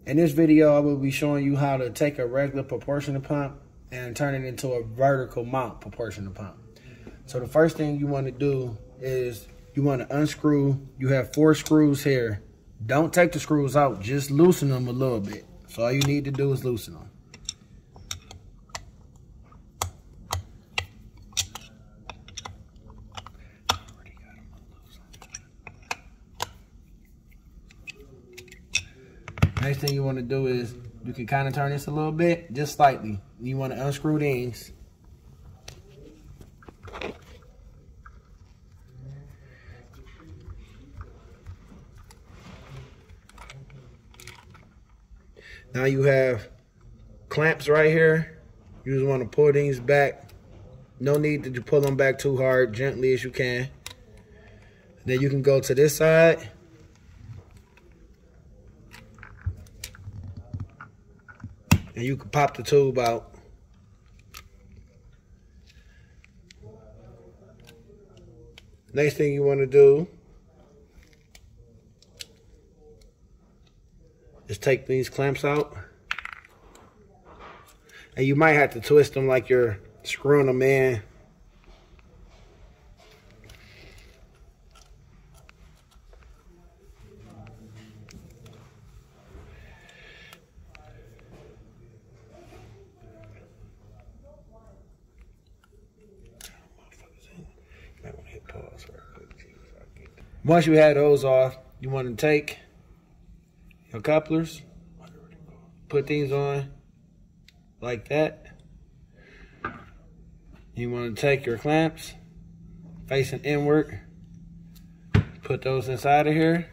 In this video, I will be showing you how to take a regular proportional pump and turn it into a vertical mount proportional pump. So the first thing you want to do is you want to unscrew. You have 4 screws here. Don't take the screws out, just loosen them a little bit. So all you need to do is loosen them. Next thing you want to do is you can kind of turn this a little bit, just slightly. You want to unscrew these. Now you have clamps right here. You just want to pull these back. No need to pull them back too hard, gently as you can. Then you can go to this side. And you can pop the tube out. Next thing you want to do is take these clamps out. And you might have to twist them like you're screwing them in. Once you have those off, you want to take your couplers, put these on like that. You want to take your clamps facing inward, put those inside of here.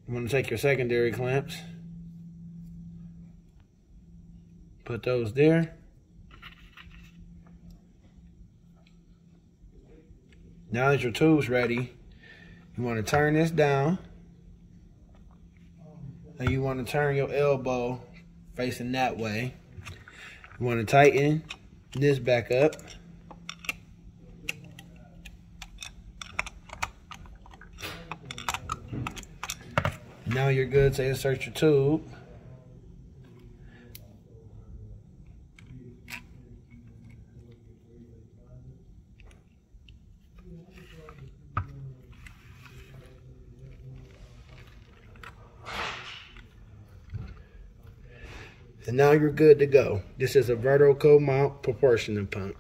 You want to take your secondary clamps, put those there. Now that your tube's ready, you want to turn this down. And you want to turn your elbow facing that way. You want to tighten this back up. Now you're good to insert your tube. And now you're good to go. This is a vertical mount proportional pump.